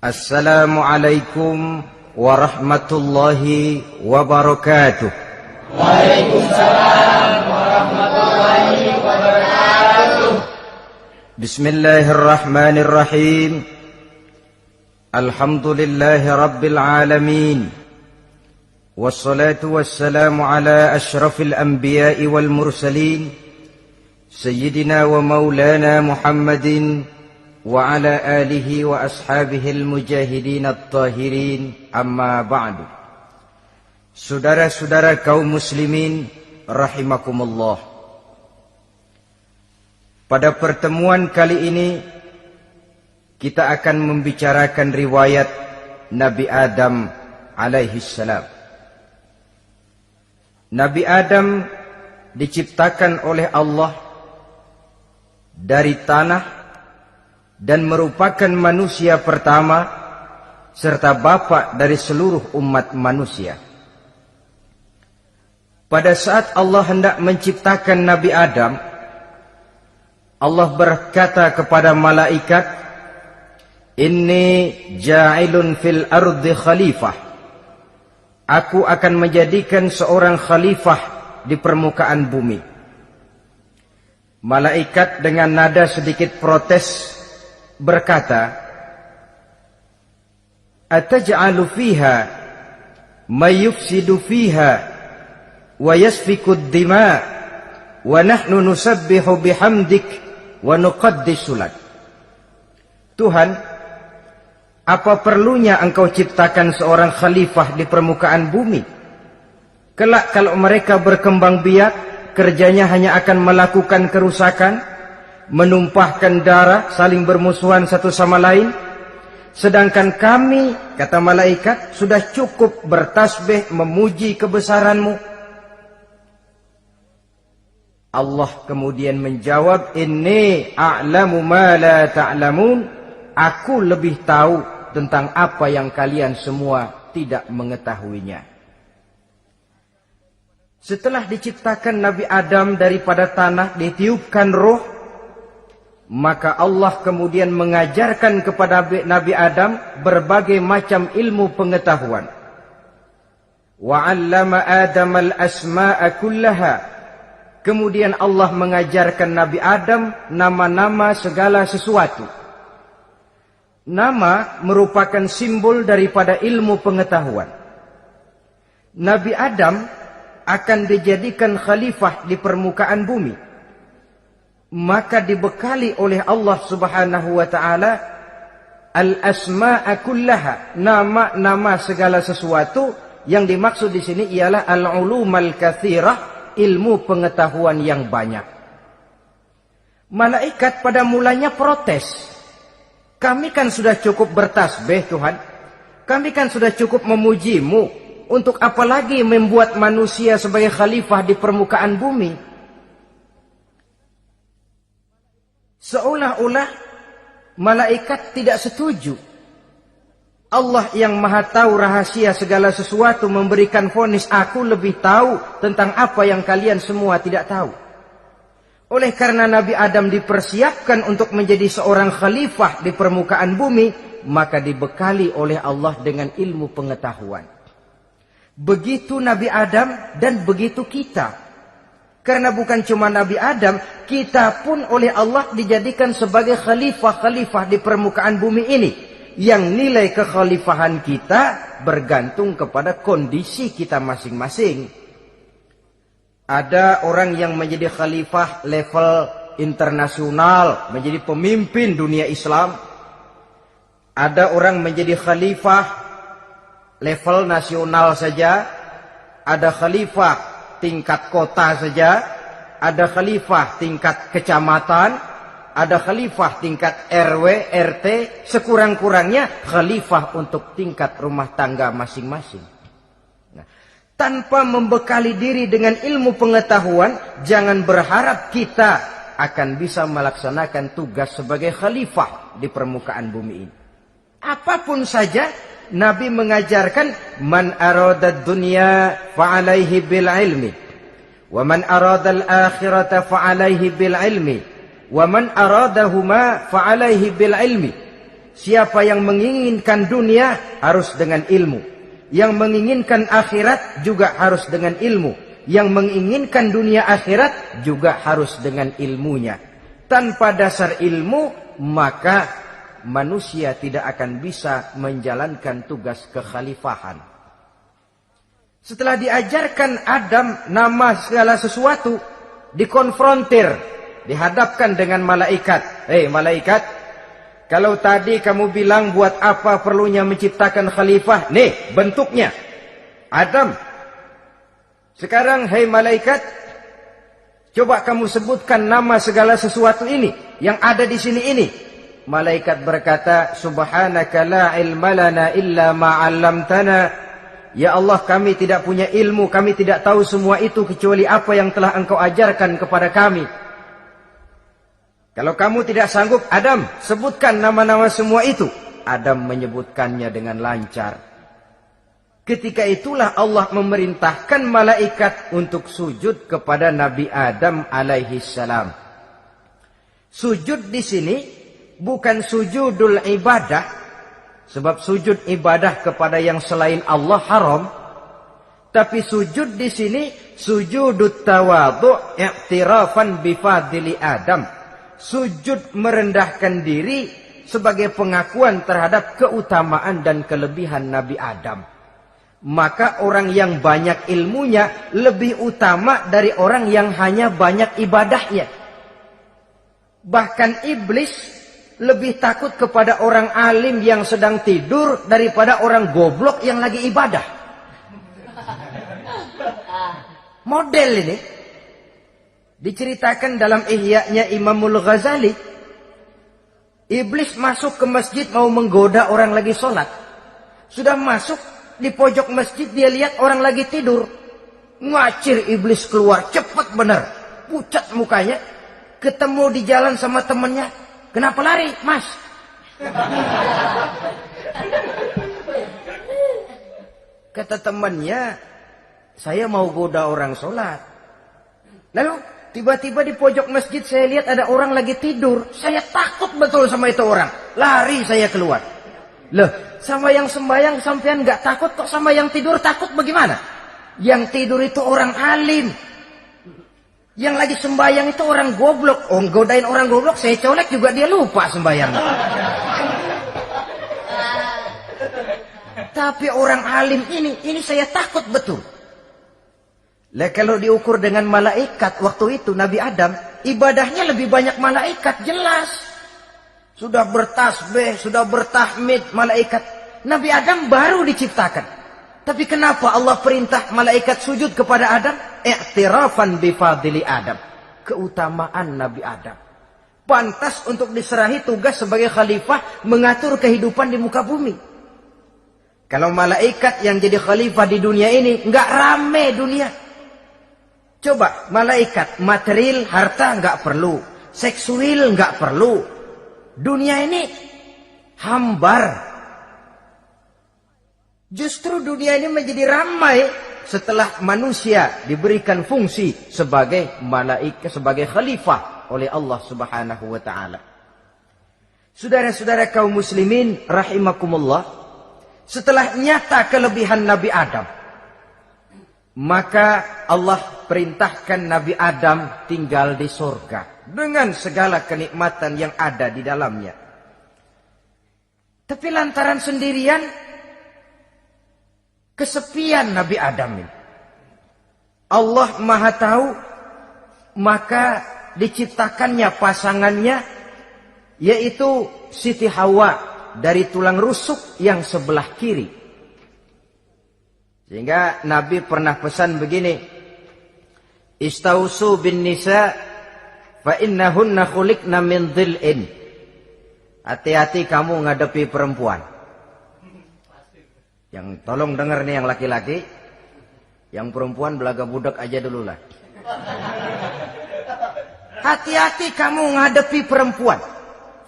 Assalamualaikum warahmatullahi wabarakatuh. Waalaikumsalam warahmatullahi wabarakatuh. Bismillahirrahmanirrahim. Alhamdulillahi rabbil alamin. Wassalatu wassalamu ala ashrafil anbiya'i wal mursalin, Sayyidina wa maulana Muhammadin wa ala alihi wa ashabihil mujahidin at-tahirin, amma ba'du. Saudara-saudara kaum muslimin rahimakumullah. Pada pertemuan kali ini kita akan membicarakan riwayat Nabi Adam alaihi salam. Nabi Adam diciptakan oleh Allah dari tanah dan merupakan manusia pertama serta bapa dari seluruh umat manusia. Pada saat Allah hendak menciptakan Nabi Adam, Allah berkata kepada malaikat, "Inni ja'ilun fil ardi khalifah." Aku akan menjadikan seorang khalifah di permukaan bumi. Malaikat dengan nada sedikit protes berkata, "Ataj'alu fiha may yufsidu fiha wa yasfiku ad-dima wa nahnu nusabbihu bihamdik wa nuqaddisu lak." Tuhan, apa perlunya engkau ciptakan seorang khalifah di permukaan bumi? Kelak kalau mereka berkembang biak, kerjanya hanya akan melakukan kerusakan, menumpahkan darah, saling bermusuhan satu sama lain. Sedangkan kami, kata malaikat, sudah cukup bertasbih memuji kebesaranmu. Allah kemudian menjawab, "Inni a'lamu ma la ta'lamun." Aku lebih tahu tentang apa yang kalian semua tidak mengetahuinya. Setelah diciptakan Nabi Adam daripada tanah, ditiupkan roh, maka Allah kemudian mengajarkan kepada Nabi Adam berbagai macam ilmu pengetahuan. Wa 'allama Adam al-asma'a kullaha. Kemudian Allah mengajarkan Nabi Adam nama-nama segala sesuatu. Nama merupakan simbol daripada ilmu pengetahuan. Nabi Adam akan dijadikan khalifah di permukaan bumi. Maka dibekali oleh Allah Subhanahu wa taala al-asma'a kullaha, nama-nama segala sesuatu. Yang dimaksud di sini ialah al-ulumal katsirah, ilmu pengetahuan yang banyak. Malaikat pada mulanya protes. Kami kan sudah cukup bertasbih Tuhan. Kami kan sudah cukup memujimu. Untuk apa lagi membuat manusia sebagai khalifah di permukaan bumi? Seolah-olah malaikat tidak setuju. Allah yang maha tahu rahasia segala sesuatu memberikan vonis, aku lebih tahu tentang apa yang kalian semua tidak tahu. Oleh karena Nabi Adam dipersiapkan untuk menjadi seorang khalifah di permukaan bumi, maka dibekali oleh Allah dengan ilmu pengetahuan. Begitu Nabi Adam dan begitu kita. Karena bukan cuma Nabi Adam, kita pun oleh Allah dijadikan sebagai khalifah-khalifah di permukaan bumi ini. Yang nilai kekhalifahan kita bergantung kepada kondisi kita masing-masing. Ada orang yang menjadi khalifah level internasional, menjadi pemimpin dunia Islam. Ada orang menjadi khalifah level nasional saja. Ada khalifah tingkat kota saja, ada khalifah tingkat kecamatan, ada khalifah tingkat RW, RT, sekurang-kurangnya khalifah untuk tingkat rumah tangga masing-masing. Nah, tanpa membekali diri dengan ilmu pengetahuan, jangan berharap kita akan bisa melaksanakan tugas sebagai khalifah di permukaan bumi ini. Apapun saja, Nabi mengajarkan, man aradad dunya fa'alaihi bil ilmi, wa man aradal akhirata fa'alaihi bil ilmi, wa man aradahuma fa'alaihi bil ilmi. Siapa yang menginginkan dunia harus dengan ilmu. Yang menginginkan akhirat juga harus dengan ilmu. Yang menginginkan dunia akhirat juga harus dengan ilmunya. Tanpa dasar ilmu, maka manusia tidak akan bisa menjalankan tugas kekhalifahan. Setelah diajarkan Adam nama segala sesuatu, dikonfrontir, dihadapkan dengan malaikat. Hei malaikat, kalau tadi kamu bilang buat apa perlunya menciptakan khalifah? Nih bentuknya. Adam. Sekarang hei malaikat, coba kamu sebutkan nama segala sesuatu ini yang ada di sini ini. Malaikat berkata, Subhanaka la ilma lana illa ma 'allamtana. Ya Allah, kami tidak punya ilmu, kami tidak tahu semua itu kecuali apa yang telah Engkau ajarkan kepada kami. Kalau kamu tidak sanggup, Adam, sebutkan nama-nama semua itu. Adam menyebutkannya dengan lancar. Ketika itulah Allah memerintahkan malaikat untuk sujud kepada Nabi Adam alaihi salam. Sujud di sini bukan sujudul ibadah, sebab sujud ibadah kepada yang selain Allah haram. Tapi sujud di sini sujudut tawadhu' i'tirafan bifadli Adam. Sujud merendahkan diri sebagai pengakuan terhadap keutamaan dan kelebihan Nabi Adam. Maka orang yang banyak ilmunya lebih utama dari orang yang hanya banyak ibadahnya. Bahkan iblis lebih takut kepada orang alim yang sedang tidur daripada orang goblok yang lagi ibadah. Model ini diceritakan dalam Ihya-nya Imamul Ghazali. Iblis masuk ke masjid mau menggoda orang lagi sholat. Sudah masuk di pojok masjid, dia lihat orang lagi tidur. Ngacir iblis keluar, cepat benar. Pucat mukanya. Ketemu di jalan sama temannya. Kenapa lari, Mas? Kata temannya, saya mau goda orang sholat. Lalu tiba-tiba di pojok masjid saya lihat ada orang lagi tidur. Saya takut betul sama itu orang. Lari saya keluar. Loh, sama yang sembahyang sampean nggak takut, kok sama yang tidur takut bagaimana? Yang tidur itu orang alim. Yang lagi sembahyang itu orang goblok. Oh, godain orang goblok, saya colek juga dia lupa sembahyang. Tapi orang alim ini saya takut betul. Lah kalau diukur dengan malaikat waktu itu Nabi Adam, ibadahnya lebih banyak malaikat, jelas. Sudah bertasbih, sudah bertahmid malaikat. Nabi Adam baru diciptakan. Tapi kenapa Allah perintah malaikat sujud kepada Adam? I'tirafan bifadli Adam. Keutamaan Nabi Adam. Pantas untuk diserahi tugas sebagai khalifah mengatur kehidupan di muka bumi. Kalau malaikat yang jadi khalifah di dunia ini, nggak rame dunia. Coba, malaikat, material, harta nggak perlu. Seksual nggak perlu. Dunia ini hambar. Justru dunia ini menjadi ramai setelah manusia diberikan fungsi sebagai malaikat, sebagai khalifah oleh Allah Subhanahu wa taala. Saudara-saudara kaum muslimin rahimakumullah, setelah nyata kelebihan Nabi Adam, maka Allah perintahkan Nabi Adam tinggal di surga dengan segala kenikmatan yang ada di dalamnya. Tapi lantaran sendirian, kesepian Nabi Adam ini. Allah Maha Tahu, maka diciptakannya pasangannya, yaitu Siti Hawa dari tulang rusuk yang sebelah kiri. Sehingga Nabi pernah pesan begini, Istausu bin nisa fa innahunna khuliqna min dhil'in. Hati-hati kamu ngadepi perempuan. Yang tolong dengar nih yang laki-laki, yang perempuan belaga budak aja dulu lah. Hati-hati kamu ngadepi perempuan.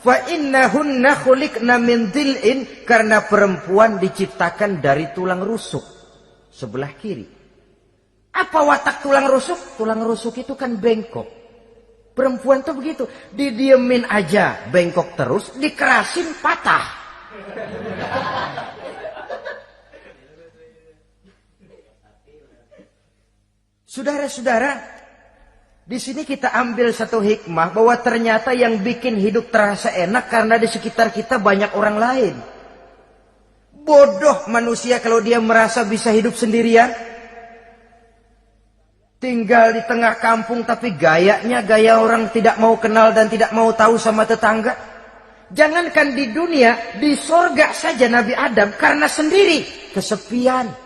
Fa innahunna khuliqna min dhil'in, karena perempuan diciptakan dari tulang rusuk sebelah kiri. Apa watak tulang rusuk? Tulang rusuk itu kan bengkok. Perempuan tuh begitu, didiemin aja, bengkok terus, dikerasin patah. Saudara-saudara, di sini kita ambil satu hikmah bahwa ternyata yang bikin hidup terasa enak karena di sekitar kita banyak orang lain. Bodoh manusia kalau dia merasa bisa hidup sendirian. Tinggal di tengah kampung tapi gayanya gaya orang tidak mau kenal dan tidak mau tahu sama tetangga. Jangankan di dunia, di sorga saja Nabi Adam karena sendiri, kesepian.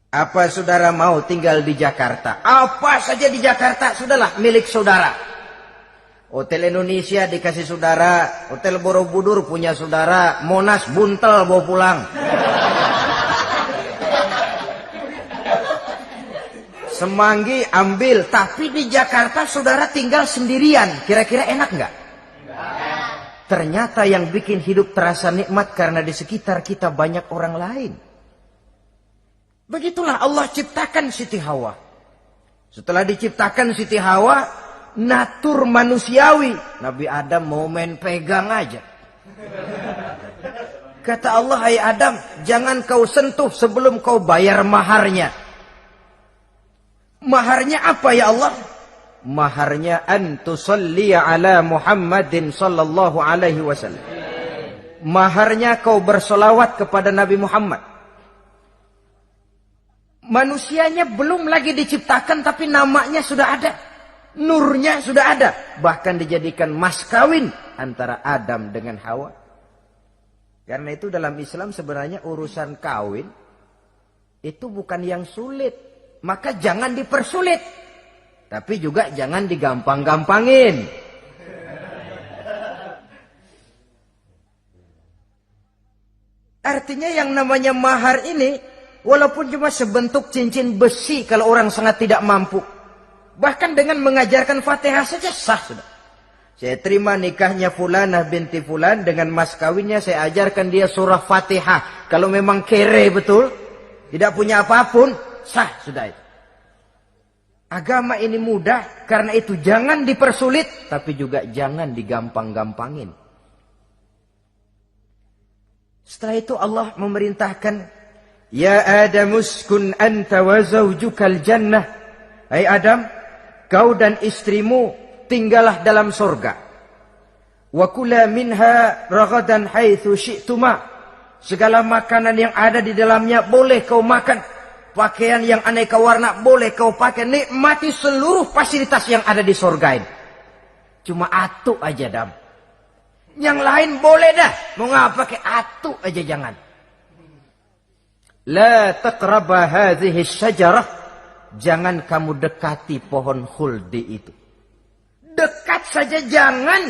Apa saudara mau tinggal di Jakarta? Apa saja di Jakarta, sudahlah milik saudara. Hotel Indonesia dikasih saudara, Hotel Borobudur punya saudara, Monas buntel bawa pulang. Semanggi ambil, tapi di Jakarta saudara tinggal sendirian. Kira-kira enak nggak? Ternyata yang bikin hidup terasa nikmat karena di sekitar kita banyak orang lain. Begitulah Allah ciptakan Siti Hawa. Setelah diciptakan Siti Hawa, natur manusiawi. Nabi Adam mau main pegang aja. Kata Allah, hai Adam, jangan kau sentuh sebelum kau bayar maharnya. Maharnya apa ya Allah? Maharnya an tusalli ala Muhammadin sallallahu alaihi wasallam. Maharnya kau bersolawat kepada Nabi Muhammad. Manusianya belum lagi diciptakan tapi namanya sudah ada. Nurnya sudah ada. Bahkan dijadikan mas kawin antara Adam dengan Hawa. Karena itu dalam Islam sebenarnya urusan kawin itu bukan yang sulit. Maka jangan dipersulit. Tapi juga jangan digampang-gampangin. Artinya yang namanya mahar ini, walaupun cuma sebentuk cincin besi kalau orang sangat tidak mampu. Bahkan dengan mengajarkan Fatihah saja sah sudah. Saya terima nikahnya Fulanah binti Fulan, dengan mas kawinnya saya ajarkan dia surah Fatihah. Kalau memang kere betul, tidak punya apapun, sah sudah itu. Agama ini mudah, karena itu jangan dipersulit, tapi juga jangan digampang-gampangin. Setelah itu Allah memerintahkan, Ya Adam uskun anta wa zawjukal jannah. Hai Adam, kau dan istrimu tinggallah dalam surga. Wa kula minha ragadan haitsu syi'tuma. Segala makanan yang ada di dalamnya boleh kau makan. Pakaian yang aneka warna boleh kau pakai. Nikmati seluruh fasilitas yang ada di surga ini. Cuma atu aja Adam. Yang lain boleh dah. Mau ngapa pakai atu aja jangan. La taqraba hadhihi syajarah. Jangan kamu dekati pohon khuldi itu. Dekat saja jangan.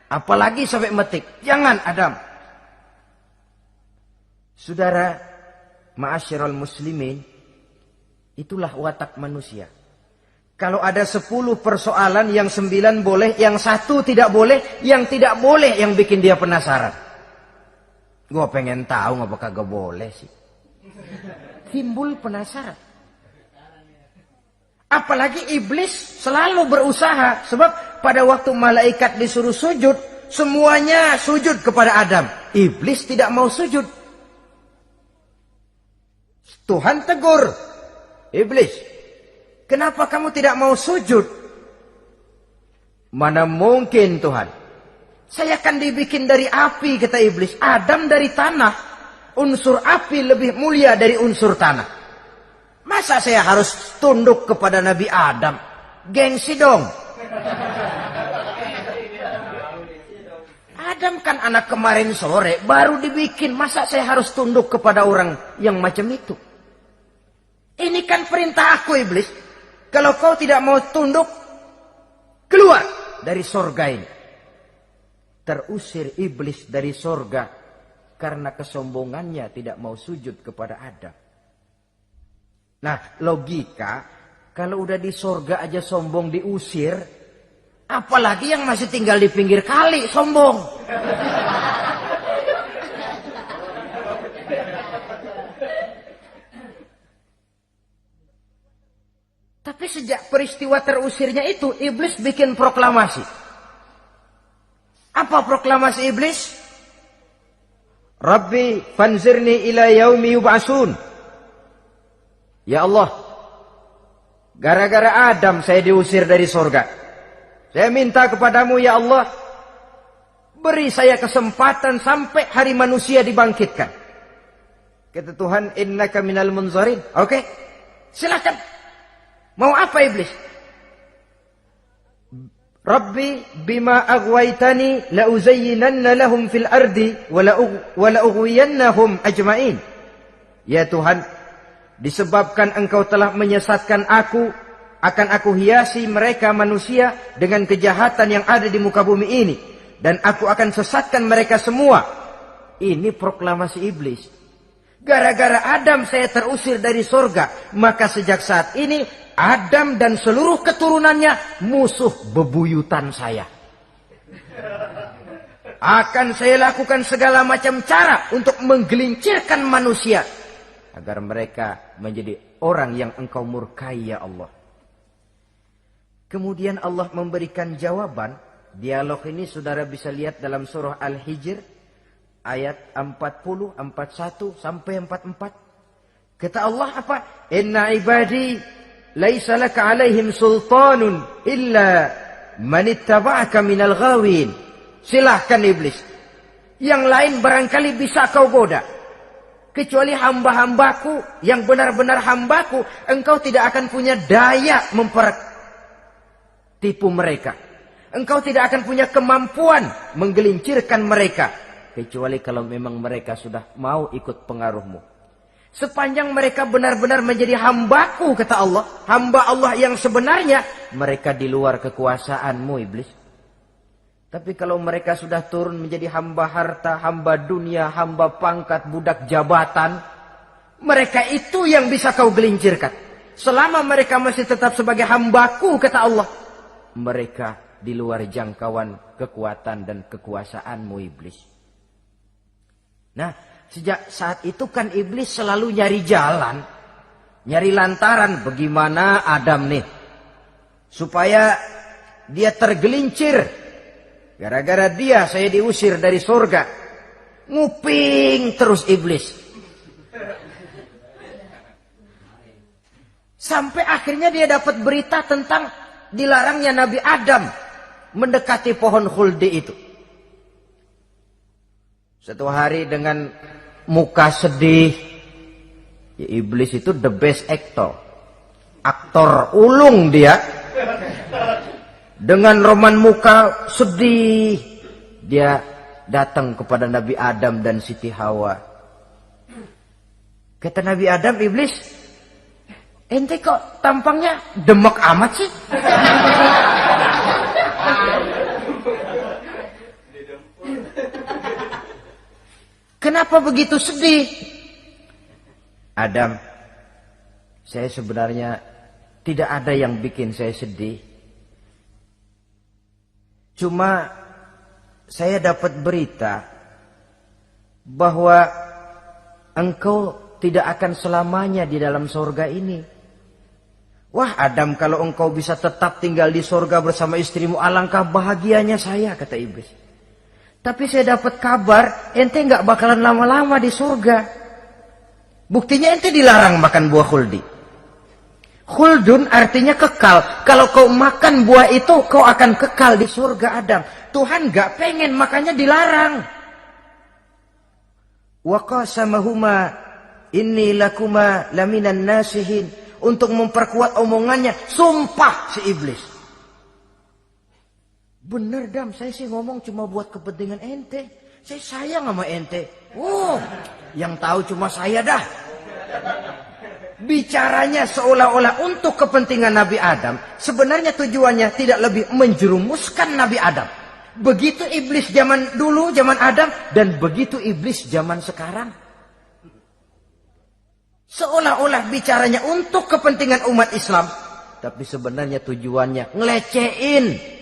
Apalagi sampai metik. Jangan Adam. Saudara, ma'asyiral muslimin, itulah watak manusia. Kalau ada 10 persoalan, yang 9 boleh, yang 1 tidak boleh, yang tidak boleh yang bikin dia penasaran. Gua pengen tahu ngapa kagak boleh sih. Timbul penasaran. Apalagi iblis selalu berusaha. Sebab pada waktu malaikat disuruh sujud, semuanya sujud kepada Adam. Iblis tidak mau sujud. Tuhan tegur, iblis, kenapa kamu tidak mau sujud? Mana mungkin Tuhan. Saya akan dibikin dari api, kata iblis. Adam dari tanah. Unsur api lebih mulia dari unsur tanah. Masa saya harus tunduk kepada Nabi Adam? Gengsi dong. Adam kan anak kemarin sore, baru dibikin. Masa saya harus tunduk kepada orang yang macam itu? Ini kan perintah aku iblis. Kalau kau tidak mau tunduk, keluar dari sorga ini. Terusir iblis dari sorga karena kesombongannya tidak mau sujud kepada Adam. Nah, logika, kalau udah di sorga aja sombong diusir, apalagi yang masih tinggal di pinggir kali sombong. Tapi sejak peristiwa terusirnya itu, iblis bikin proklamasi. Apa proklamasi iblis? Rabbi fanzirni ila yaumi yub'asun. Ya Allah, gara-gara Adam saya diusir dari surga. Saya minta kepadamu ya Allah, beri saya kesempatan sampai hari manusia dibangkitkan. Kata Tuhan, innaka minal munzarin. Oke, silakan. Mau apa iblis? Rabbi bima aghwaytani la uzayyinanna lahum fil ardi wa la ughwiyannahum ajmain. Ya Tuhan, disebabkan engkau telah menyesatkan aku, akan aku hiasi mereka manusia dengan kejahatan yang ada di muka bumi ini, dan aku akan sesatkan mereka semua. Ini proklamasi iblis. Gara-gara Adam saya terusir dari surga, maka sejak saat ini Adam dan seluruh keturunannya musuh bebuyutan saya. Akan saya lakukan segala macam cara untuk menggelincirkan manusia agar mereka menjadi orang yang engkau murkai ya Allah. Kemudian Allah memberikan jawaban. Dialog ini saudara bisa lihat dalam surah Al-Hijr ayat 40, 41 sampai 44. Kata Allah apa? Inna ibadi laisa laka alaihim sultanun illa man ittaba'aka minal ghawin. Silahkan iblis. Yang lain barangkali bisa kau goda. Kecuali hamba-hambaku yang benar-benar hambaku, engkau tidak akan punya daya tipu mereka. Engkau tidak akan punya kemampuan menggelincirkan mereka. Kecuali kalau memang mereka sudah mau ikut pengaruhmu. Sepanjang mereka benar-benar menjadi hambaku, kata Allah. Hamba Allah yang sebenarnya, mereka di luar kekuasaanmu iblis. Tapi kalau mereka sudah turun menjadi hamba harta, hamba dunia, hamba pangkat, budak jabatan, mereka itu yang bisa kau gelincirkan. Selama mereka masih tetap sebagai hambaku, kata Allah, mereka di luar jangkauan kekuatan dan kekuasaanmu iblis. Nah, sejak saat itu kan iblis selalu nyari jalan, nyari lantaran bagaimana Adam nih supaya dia tergelincir. Gara-gara dia saya diusir dari surga. Nguping terus iblis. Sampai akhirnya dia dapat berita tentang dilarangnya Nabi Adam mendekati pohon khuldi itu. Satu hari dengan muka sedih. Ya, iblis itu the best actor. Aktor ulung dia. Dengan roman muka sedih. Dia datang kepada Nabi Adam dan Siti Hawa. Kata Nabi Adam, iblis, ente kok tampangnya demek amat sih? Kenapa begitu sedih? Adam, saya sebenarnya tidak ada yang bikin saya sedih. Cuma saya dapat berita bahwa engkau tidak akan selamanya di dalam surga ini. Wah Adam, kalau engkau bisa tetap tinggal di surga bersama istrimu, alangkah bahagianya saya, kata iblis. Tapi saya dapat kabar ente nggak bakalan lama-lama di surga. Buktinya ente dilarang makan buah khuldi. Khuldun artinya kekal. Kalau kau makan buah itu, kau akan kekal di surga Adam. Tuhan nggak pengen, makanya dilarang. Wa qasamahuma inni lakuma laminan nasihin. Untuk memperkuat omongannya, sumpah si iblis. Bener Dam, saya sih ngomong cuma buat kepentingan ente. Saya sayang sama ente. Yang tahu cuma saya dah. Bicaranya seolah-olah untuk kepentingan Nabi Adam. Sebenarnya tujuannya tidak lebih menjerumuskan Nabi Adam. Begitu iblis zaman dulu, zaman Adam. Dan begitu iblis zaman sekarang. Seolah-olah bicaranya untuk kepentingan umat Islam. Tapi sebenarnya tujuannya ngelecehin.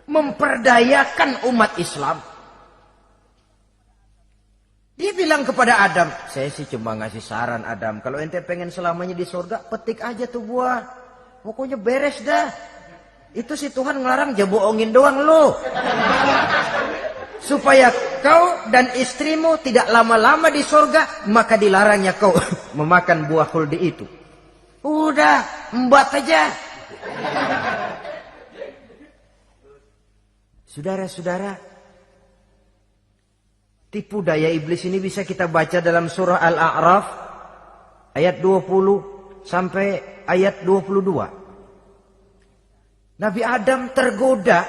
Memperdayakan umat Islam. Dia bilang kepada Adam, saya sih cuma ngasih saran Adam, kalau ente pengen selamanya di surga, petik aja tuh buah. Pokoknya beres dah. Itu si Tuhan ngelarang aja bohongin doang lo. Supaya kau dan istrimu tidak lama-lama di surga, maka dilarangnya kau memakan buah khuldi itu. Udah, embat aja. Saudara-saudara, tipu daya iblis ini bisa kita baca dalam surah Al-A'raf ayat 20 sampai ayat 22. Nabi Adam tergoda,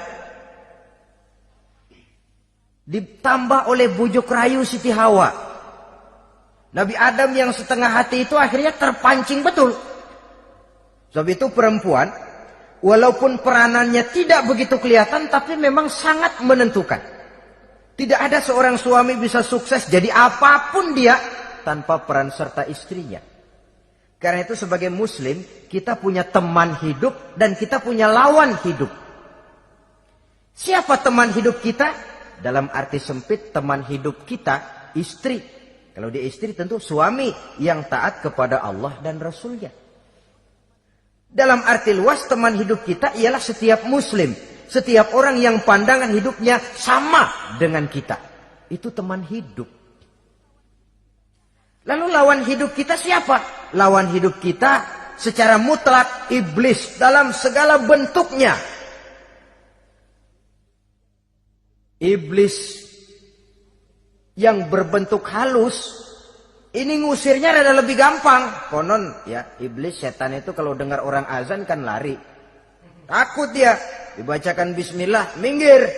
ditambah oleh bujuk rayu Siti Hawa. Nabi Adam yang setengah hati itu akhirnya terpancing betul. Sebab itu perempuan, walaupun peranannya tidak begitu kelihatan, tapi memang sangat menentukan. Tidak ada seorang suami bisa sukses jadi apapun dia tanpa peran serta istrinya. Karena itu sebagai muslim, kita punya teman hidup dan kita punya lawan hidup. Siapa teman hidup kita? Dalam arti sempit, teman hidup kita, istri. Kalau dia istri tentu suami yang taat kepada Allah dan Rasulnya. Dalam arti luas, teman hidup kita ialah setiap muslim. Setiap orang yang pandangan hidupnya sama dengan kita. Itu teman hidup. Lalu lawan hidup kita siapa? Lawan hidup kita secara mutlak iblis dalam segala bentuknya. Iblis yang berbentuk halus, ini ngusirnya rada lebih gampang. Konon ya, iblis setan itu kalau dengar orang azan kan lari. Takut dia, dibacakan bismillah, minggir.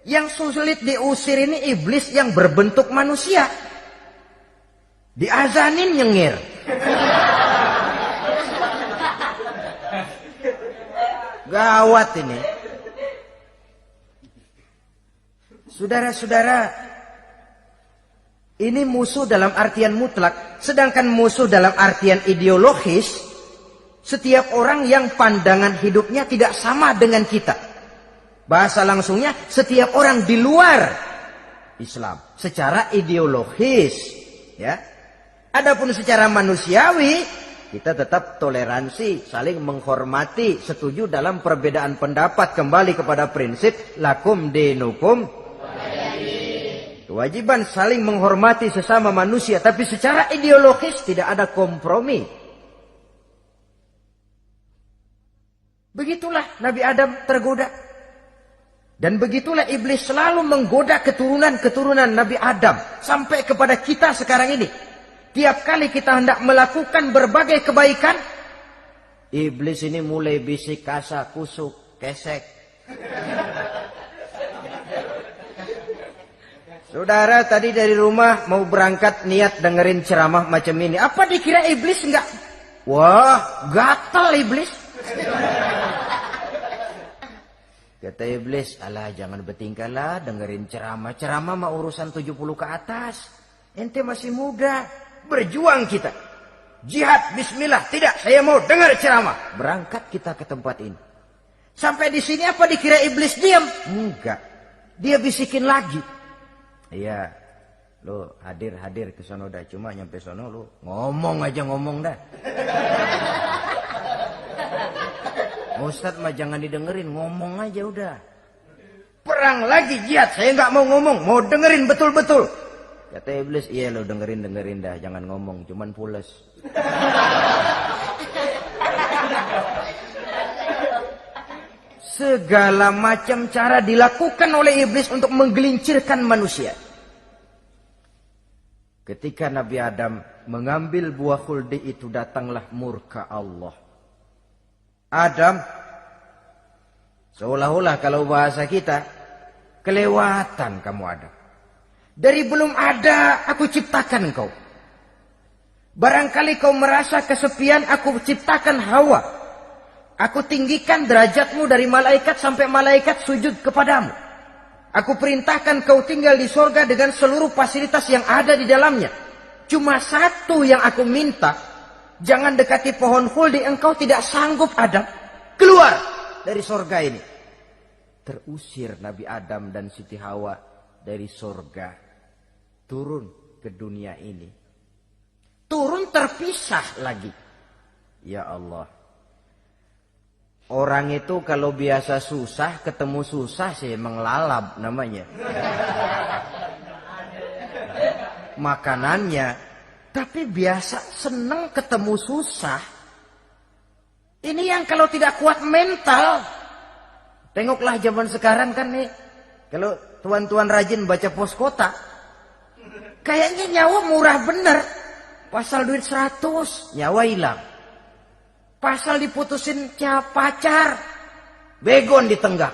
Yang sulit diusir ini iblis yang berbentuk manusia. Diazanin nyengir. Gawat ini. Saudara-saudara, ini musuh dalam artian mutlak. Sedangkan musuh dalam artian ideologis, setiap orang yang pandangan hidupnya tidak sama dengan kita. Bahasa langsungnya, setiap orang di luar Islam secara ideologis, ya. Adapun secara manusiawi, kita tetap toleransi, saling menghormati, setuju dalam perbedaan pendapat, kembali kepada prinsip lakum dinukum. Kewajiban saling menghormati sesama manusia, tapi secara ideologis tidak ada kompromi. Begitulah Nabi Adam tergoda. Dan begitulah iblis selalu menggoda keturunan-keturunan Nabi Adam. Sampai kepada kita sekarang ini. Tiap kali kita hendak melakukan berbagai kebaikan, iblis ini mulai bisik, kasa, kusuk, kesek. Saudara tadi dari rumah mau berangkat niat dengerin ceramah macam ini. Apa dikira iblis enggak? Wah, gatal iblis. Kata iblis, alah jangan bertingkah lah dengerin ceramah. Ceramah mah urusan 70 ke atas. Ente masih muda. Berjuang kita. Jihad, bismillah. Tidak, saya mau dengar ceramah. Berangkat kita ke tempat ini. Sampai di sini apa dikira iblis diam? Enggak. Dia bisikin lagi. Iya, lo hadir ke sono dah. Cuma nyampe sono lo ngomong aja ngomong dah. Ustadz mah jangan didengerin, ngomong aja udah. Perang lagi jihad, saya nggak mau ngomong, mau dengerin betul-betul. Kata iblis, iya lo dengerin dah, jangan ngomong, cuman pules. Segala macam cara dilakukan oleh iblis untuk menggelincirkan manusia. Ketika Nabi Adam mengambil buah khuldi itu, datanglah murka Allah. Adam, seolah-olah kalau bahasa kita, kelewatan kamu Adam. Dari belum ada aku ciptakan kau. Barangkali kau merasa kesepian, aku ciptakan Hawa. Aku tinggikan derajatmu dari malaikat sampai malaikat sujud kepadamu. Aku perintahkan kau tinggal di sorga dengan seluruh fasilitas yang ada di dalamnya. Cuma satu yang aku minta, jangan dekati pohon khuldi, engkau tidak sanggup Adam. Keluar dari sorga ini. Terusir Nabi Adam dan Siti Hawa dari sorga. turun ke dunia ini. Turun terpisah lagi. Ya Allah. Orang itu kalau biasa susah, ketemu susah sih emang lalap namanya. Makanannya. Tapi biasa seneng ketemu susah. Ini yang kalau tidak kuat mental. Tengoklah zaman sekarang kan nih. Kalau tuan-tuan rajin baca pos kota. Kayaknya nyawa murah bener. Pasal duit 100, nyawa hilang. Pasal diputusin pacar, begon ditenggak.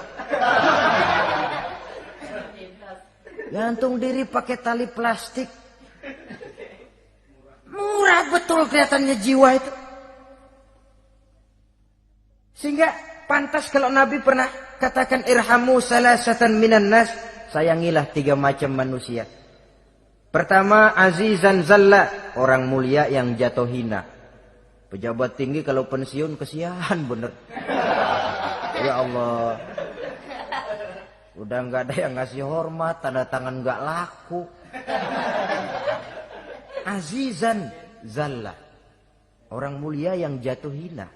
Gantung diri pakai tali plastik. Murah betul kelihatannya jiwa itu. Sehingga pantas kalau Nabi pernah katakan irhamu salasatan minan nas. Sayangilah 3 macam manusia. Pertama, azizan zalla, orang mulia yang jatuh hina. Pejabat tinggi kalau pensiun kesian bener. Ya Allah. Udah nggak ada yang ngasih hormat, tanda tangan nggak laku. Azizan zalla, orang mulia yang jatuh hina.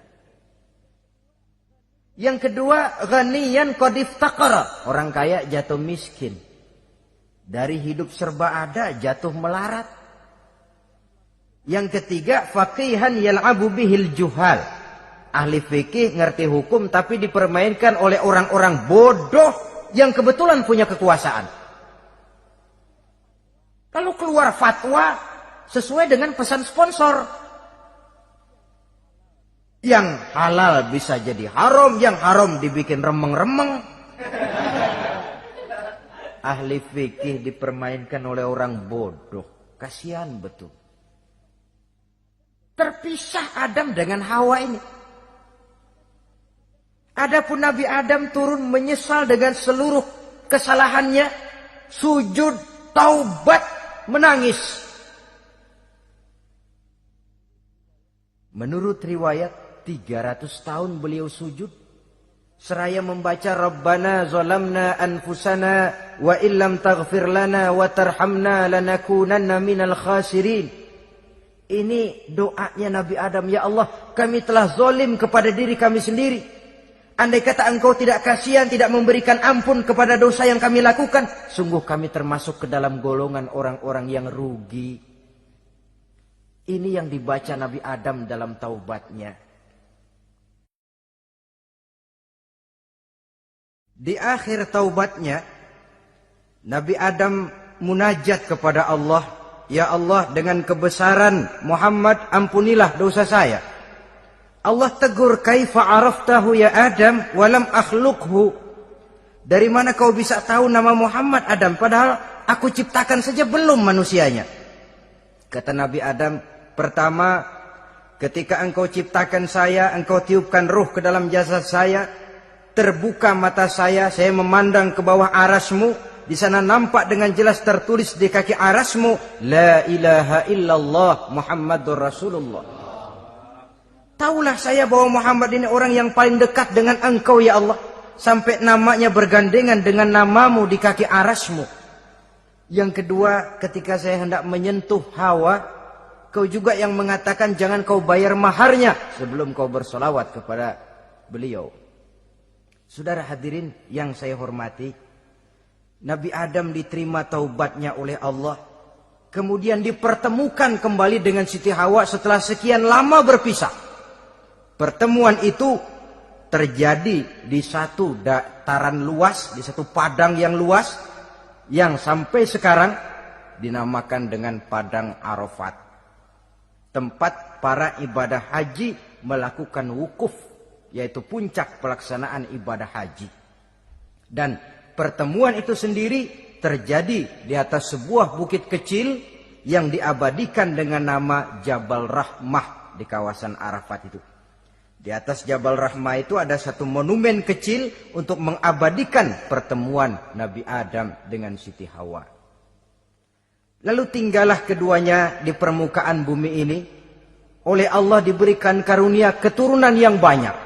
Yang kedua, ghaniyan qad iftaqara, orang kaya jatuh miskin. Dari hidup serba ada jatuh melarat. Yang ketiga, faqihan yal'abu bihil juhal, ahli fikih ngerti hukum tapi dipermainkan oleh orang-orang bodoh yang kebetulan punya kekuasaan. Kalau keluar fatwa sesuai dengan pesan sponsor, yang halal bisa jadi haram, yang haram dibikin remeng-remeng. Ahli fikih dipermainkan oleh orang bodoh. Kasihan betul. Terpisah Adam dengan Hawa ini. Adapun Nabi Adam turun menyesal dengan seluruh kesalahannya, sujud, taubat, menangis. Menurut riwayat 300 tahun beliau sujud seraya membaca Rabbana zalamna anfusana wa illam taghfir lana wa tarhamna lanakunanna minal khasirin. Ini doanya Nabi Adam, ya Allah, kami telah zalim kepada diri kami sendiri. Andai kata engkau tidak kasihan, tidak memberikan ampun kepada dosa yang kami lakukan, sungguh kami termasuk ke dalam golongan orang-orang yang rugi. Ini yang dibaca Nabi Adam dalam taubatnya. Di akhir taubatnya, Nabi Adam munajat kepada Allah, ya Allah, dengan kebesaran Muhammad ampunilah dosa saya. Allah tegur, kaifa araftahu ya Adam walam akhluqhu. Dari mana kau bisa tahu nama Muhammad Adam padahal aku ciptakan saja belum manusianya. Kata Nabi Adam, pertama ketika engkau ciptakan saya, engkau tiupkan ruh ke dalam jasad saya, terbuka mata saya memandang ke bawah arasmu. Di sana nampak dengan jelas tertulis di kaki arasmu, la ilaha illallah Muhammadur Rasulullah. Taulah saya bahwa Muhammad ini orang yang paling dekat dengan engkau ya Allah. Sampai namanya bergandengan dengan namamu di kaki arasmu. Yang kedua, ketika saya hendak menyentuh Hawa, kau juga yang mengatakan jangan kau bayar maharnya sebelum kau bersolawat kepada beliau. Saudara hadirin yang saya hormati, Nabi Adam diterima taubatnya oleh Allah. Kemudian dipertemukan kembali dengan Siti Hawa setelah sekian lama berpisah. Pertemuan itu terjadi di satu dataran luas, di satu padang yang luas, yang sampai sekarang dinamakan dengan Padang Arafat. Tempat para ibadah haji melakukan wukuf, yaitu puncak pelaksanaan ibadah haji. Dan pertemuan itu sendiri terjadi di atas sebuah bukit kecil yang diabadikan dengan nama Jabal Rahmah di kawasan Arafat itu. Di atas Jabal Rahmah itu ada satu monumen kecil untuk mengabadikan pertemuan Nabi Adam dengan Siti Hawa. Lalu tinggallah keduanya di permukaan bumi ini. Oleh Allah diberikan karunia keturunan yang banyak.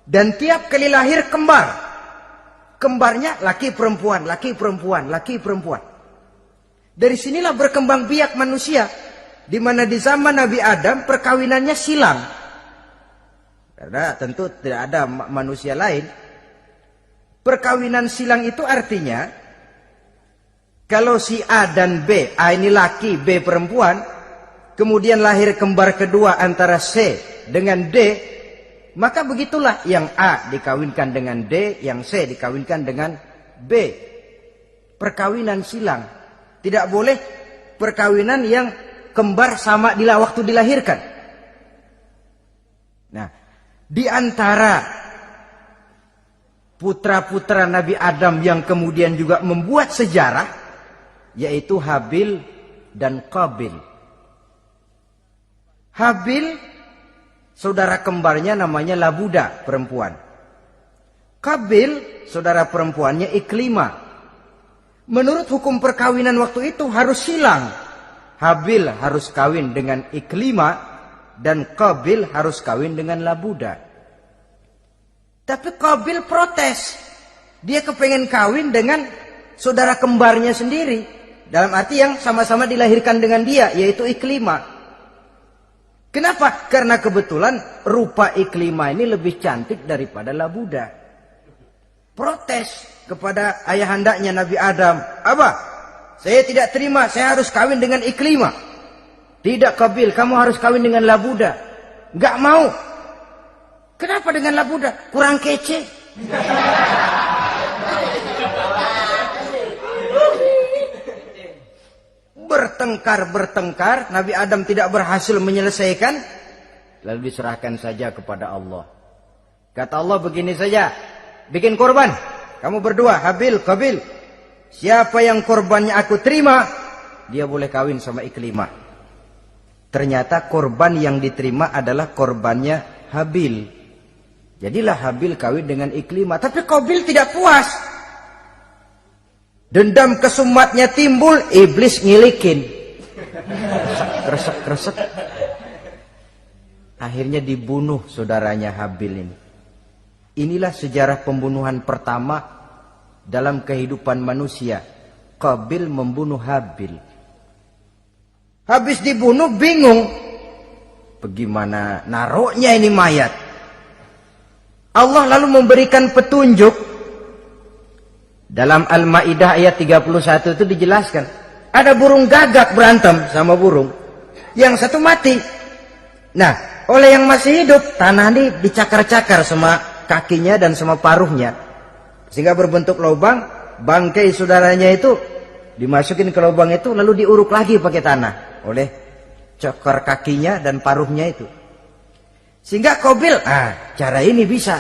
Dan tiap kali lahir kembar. Kembarnya laki perempuan, laki perempuan, laki perempuan. Dari sinilah berkembang biak manusia. Di mana di zaman Nabi Adam perkawinannya silang. Karena tentu tidak ada manusia lain. Perkawinan silang itu artinya, kalau si A dan B, A ini laki, B perempuan, kemudian lahir kembar kedua antara C dengan D, maka begitulah yang A dikawinkan dengan D, yang C dikawinkan dengan B. Perkawinan silang. Tidak boleh perkawinan yang kembar sama di waktu dilahirkan. Nah, di antara putra-putra Nabi Adam yang kemudian juga membuat sejarah, yaitu Habil dan Qabil. Habil, saudara kembarnya namanya Labuda, perempuan. Qabil, saudara perempuannya Iklimah. Menurut hukum perkawinan waktu itu harus silang. Habil harus kawin dengan Iklimah dan Qabil harus kawin dengan Labuda. Tapi Qabil protes. Dia kepengen kawin dengan saudara kembarnya sendiri. Dalam arti yang sama-sama dilahirkan dengan dia, yaitu Iklimah. Kenapa? Karena kebetulan rupa Iklimah ini lebih cantik daripada Labuda. Protes kepada ayahandanya Nabi Adam. Abah, saya tidak terima, saya harus kawin dengan Iklimah. Tidak Qabil, kamu harus kawin dengan Labuda. Gak mau. Kenapa dengan Labuda? Kurang kece. Bertengkar, Nabi Adam tidak berhasil menyelesaikan. Lalu diserahkan saja kepada Allah. Kata Allah begini saja, bikin korban. Kamu berdua, Habil, Qabil. Siapa yang korbannya aku terima, dia boleh kawin sama Iklimah. Ternyata korban yang diterima adalah korbannya Habil. Jadilah Habil kawin dengan Iklimah. Tapi Qabil tidak puas. Dendam kesumatnya timbul, iblis ngilikin. Kresek. Akhirnya dibunuh saudaranya Habil ini. Inilah sejarah pembunuhan pertama dalam kehidupan manusia. Qabil membunuh Habil. Habis dibunuh bingung. Bagaimana naruhnya ini mayat? Allah lalu memberikan petunjuk. Dalam Al-Ma'idah ayat 31 itu dijelaskan. Ada burung gagak berantem sama burung. Yang satu mati. Nah, oleh yang masih hidup, tanah ini dicakar-cakar sama kakinya dan sama paruhnya. Sehingga berbentuk lubang, bangkai saudaranya itu dimasukin ke lubang itu lalu diuruk lagi pakai tanah. Oleh cakar kakinya dan paruhnya itu. Sehingga Qabil, cara ini bisa.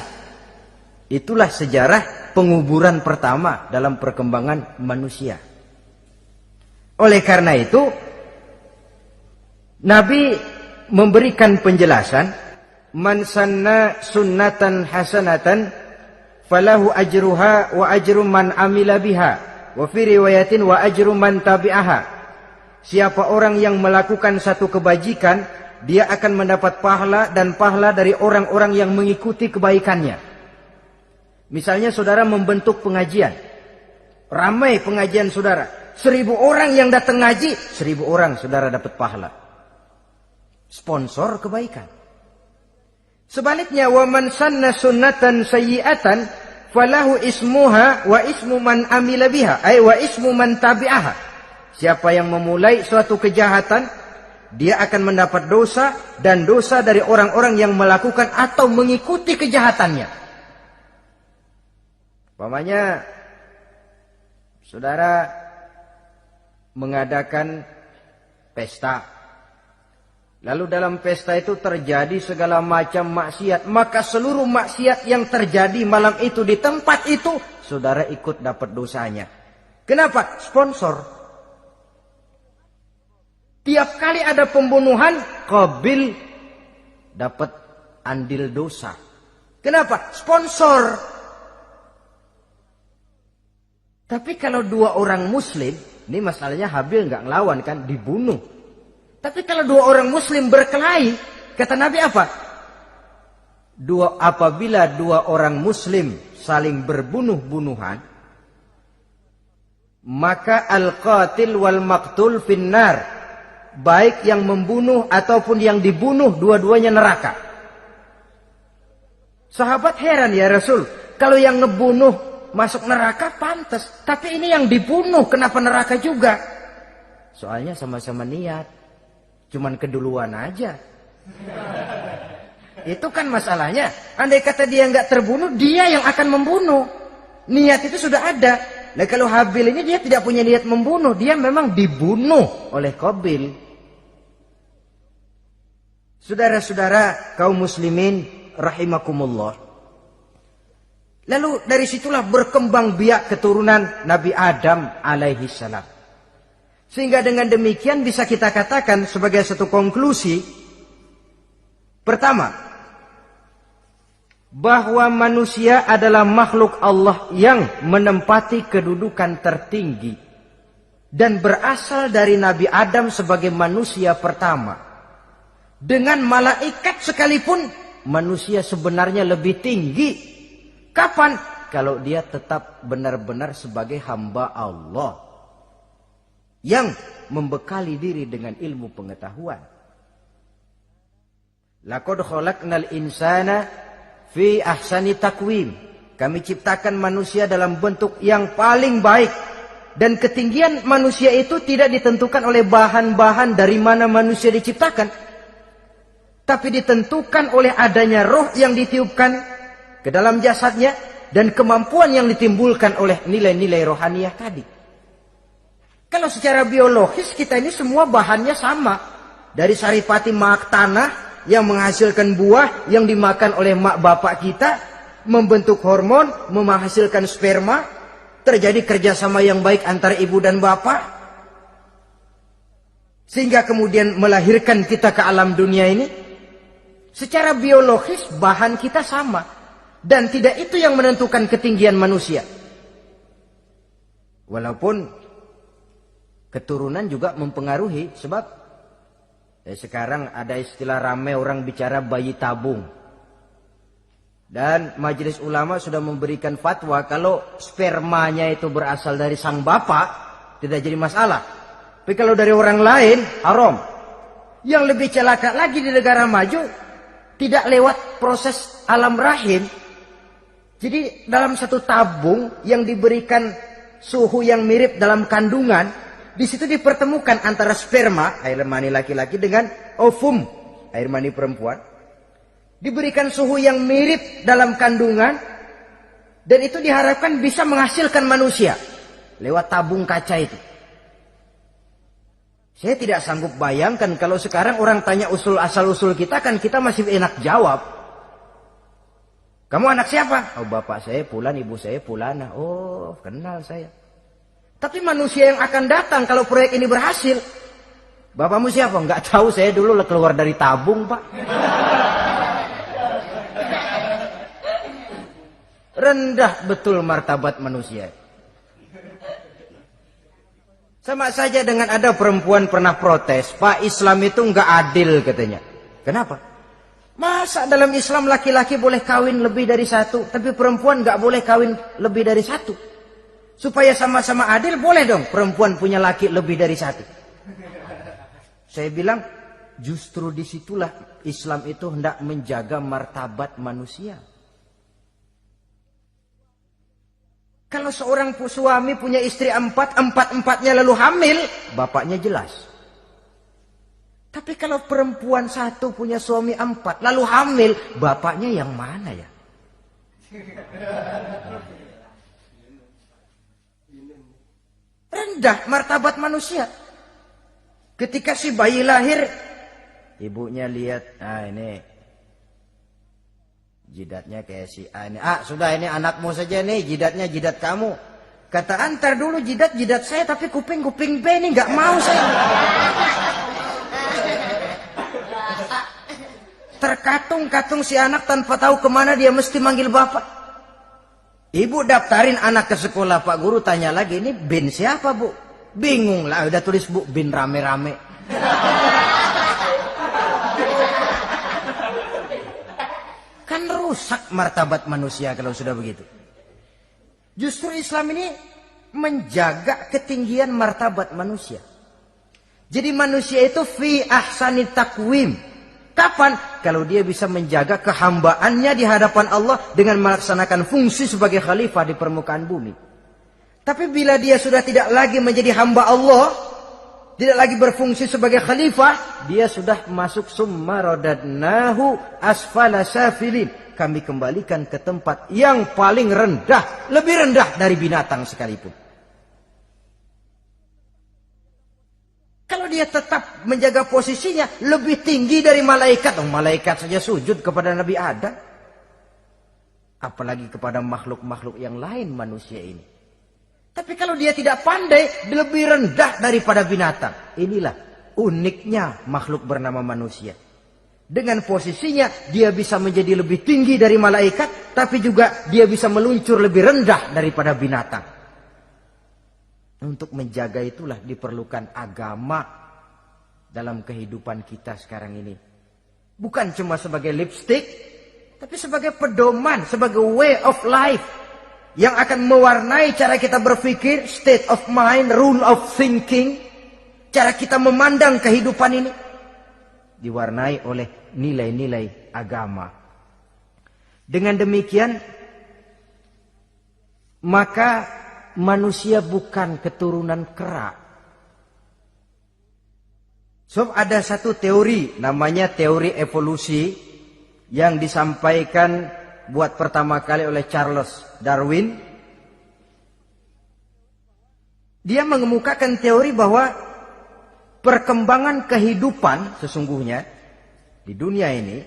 Itulah sejarah penguburan pertama dalam perkembangan manusia. Oleh karena itu, Nabi memberikan penjelasan, man sanna sunnatan hasanatan falahu ajruha wa ajru man amila biha wa fi riwayatin wa ajru man tabi'aha. Siapa orang yang melakukan satu kebajikan, dia akan mendapat pahala dan pahala dari orang-orang yang mengikuti kebaikannya. Misalnya saudara membentuk pengajian. Ramai pengajian saudara. 1000 orang yang datang ngaji, 1000 orang saudara dapat pahala. Sponsor kebaikan. Sebaliknya, wa man sanna sunnatan sayyi'atan falahu ismuha wa ismu man amila biha, ay wa ismu man tabi'aha. Siapa yang memulai suatu kejahatan, dia akan mendapat dosa dan dosa dari orang-orang yang melakukan atau mengikuti kejahatannya. Umpamanya saudara mengadakan pesta. Lalu dalam pesta itu terjadi segala macam maksiat. Maka seluruh maksiat yang terjadi malam itu di tempat itu, saudara ikut dapat dosanya. Kenapa? Sponsor. Tiap kali ada pembunuhan, Qabil dapat andil dosa. Kenapa? Sponsor. Tapi kalau 2 orang muslim, ini masalahnya Habil nggak ngelawan kan, dibunuh. Tapi kalau 2 orang muslim berkelahi, kata Nabi apa? Apabila 2 orang muslim saling berbunuh-bunuhan, maka al-qatil wal maqtul finnar, baik yang membunuh ataupun yang dibunuh dua-duanya neraka. Sahabat heran, ya Rasul, kalau yang ngebunuh masuk neraka pantas, tapi ini yang dibunuh kenapa neraka juga? Soalnya sama-sama niat, cuman keduluan aja. Itu kan masalahnya. Andai kata dia nggak terbunuh, dia yang akan membunuh. Niat itu sudah ada. Nah kalau Habil ini dia tidak punya niat membunuh, dia memang dibunuh oleh Qabil. Saudara-saudara kaum muslimin rahimakumullah. Lalu dari situlah berkembang biak keturunan Nabi Adam alaihi salam. Sehingga dengan demikian bisa kita katakan sebagai satu konklusi, pertama, bahwa manusia adalah makhluk Allah yang menempati kedudukan tertinggi dan berasal dari Nabi Adam sebagai manusia pertama. Dengan malaikat sekalipun manusia sebenarnya lebih tinggi. Kapan? Kalau dia tetap benar-benar sebagai hamba Allah yang membekali diri dengan ilmu pengetahuan. Laqad khalaqnal insana fi ahsani takwim. Kami ciptakan manusia dalam bentuk yang paling baik. Dan ketinggian manusia itu tidak ditentukan oleh bahan-bahan dari mana manusia diciptakan, tapi ditentukan oleh adanya roh yang ditiupkan ke dalam jasadnya dan kemampuan yang ditimbulkan oleh nilai-nilai rohaniah tadi. Kalau secara biologis kita ini semua bahannya sama. Dari saripati mak tanah yang menghasilkan buah yang dimakan oleh mak bapak kita, membentuk hormon, menghasilkan sperma, terjadi kerjasama yang baik antara ibu dan bapak, sehingga kemudian melahirkan kita ke alam dunia ini. Secara biologis bahan kita sama, dan tidak itu yang menentukan ketinggian manusia. Walaupun keturunan juga mempengaruhi, sebab sekarang ada istilah ramai orang bicara bayi tabung. Dan majelis ulama sudah memberikan fatwa kalau spermanya itu berasal dari sang bapak, tidak jadi masalah. Tapi kalau dari orang lain, haram. Yang lebih celaka lagi di negara maju, tidak lewat proses alam rahim. Jadi dalam satu tabung yang diberikan suhu yang mirip dalam kandungan, di situ dipertemukan antara sperma, air mani laki-laki, dengan ovum, air mani perempuan. Diberikan suhu yang mirip dalam kandungan, dan itu diharapkan bisa menghasilkan manusia lewat tabung kaca itu. Saya tidak sanggup bayangkan kalau sekarang orang tanya asal-usul kita, kan kita masih enak jawab. Kamu anak siapa? Oh, bapak saya Fulan, ibu saya Fulana. Oh, kenal saya. Tapi manusia yang akan datang kalau proyek ini berhasil, bapakmu siapa? Enggak tahu, saya dulu keluar dari tabung, Pak. Rendah betul martabat manusia. Sama saja dengan ada perempuan pernah protes, Pak, Islam itu enggak adil katanya. Kenapa? Masa dalam Islam laki-laki boleh kawin lebih dari satu, tapi perempuan enggak boleh kawin lebih dari satu? Supaya sama-sama adil, boleh dong perempuan punya laki lebih dari satu. Saya bilang, justru disitulah Islam itu hendak menjaga martabat manusia. Kalau seorang suami punya istri empat-empatnya lalu hamil, bapaknya jelas. Tapi kalau perempuan satu punya suami 4 lalu hamil, bapaknya yang mana ya? Rendah martabat manusia. Ketika si bayi lahir, ibunya lihat, ini jidatnya kayak si A ini. Sudah, ini anakmu saja nih, jidatnya jidat kamu. Kata, antar dulu jidat saya, tapi kuping B ini nggak mau saya. Terkatung-katung si anak tanpa tahu kemana dia mesti manggil bapak. Ibu daftarin anak ke sekolah, Pak Guru tanya lagi, ini bin siapa, Bu? Bingung lah, udah tulis, Bu, bin rame-rame. Kan rusak martabat manusia kalau sudah begitu. Justru Islam ini menjaga ketinggian martabat manusia. Jadi manusia itu fi ahsani takwim. Kapan? Kalau dia bisa menjaga kehambaannya di hadapan Allah dengan melaksanakan fungsi sebagai khalifah di permukaan bumi. Tapi bila dia sudah tidak lagi menjadi hamba Allah, tidak lagi berfungsi sebagai khalifah, dia sudah masuk summa radadnahu asfala safilin. Kami kembalikan ke tempat yang paling rendah, lebih rendah dari binatang sekalipun. Kalau dia tetap menjaga posisinya lebih tinggi dari malaikat, malaikat saja sujud kepada Nabi Adam, apalagi kepada makhluk-makhluk yang lain manusia ini. Tapi kalau dia tidak pandai, lebih rendah daripada binatang. Inilah uniknya makhluk bernama manusia. Dengan posisinya dia bisa menjadi lebih tinggi dari malaikat, tapi juga dia bisa meluncur lebih rendah daripada binatang. Untuk menjaga itulah diperlukan agama dalam kehidupan kita sekarang ini. Bukan cuma sebagai lipstick, tapi sebagai pedoman, sebagai way of life yang akan mewarnai cara kita berpikir, state of mind, rule of thinking, cara kita memandang kehidupan ini diwarnai oleh nilai-nilai agama. Dengan demikian, maka manusia bukan keturunan kera. Sebab ada satu teori namanya teori evolusi yang disampaikan buat pertama kali oleh Charles Darwin. Dia mengemukakan teori bahwa perkembangan kehidupan sesungguhnya di dunia ini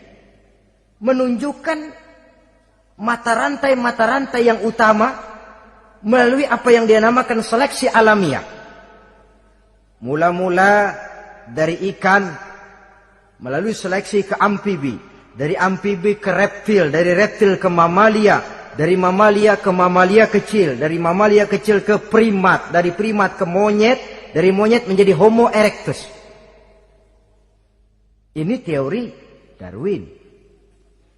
menunjukkan mata rantai yang utama melalui apa yang dia namakan seleksi alamiah. Mula-mula dari ikan melalui seleksi ke amfibi, dari amfibi ke reptil, dari reptil ke mamalia, dari mamalia ke mamalia kecil, dari mamalia kecil ke primat, dari primat ke monyet, dari monyet menjadi Homo erectus. Ini teori Darwin.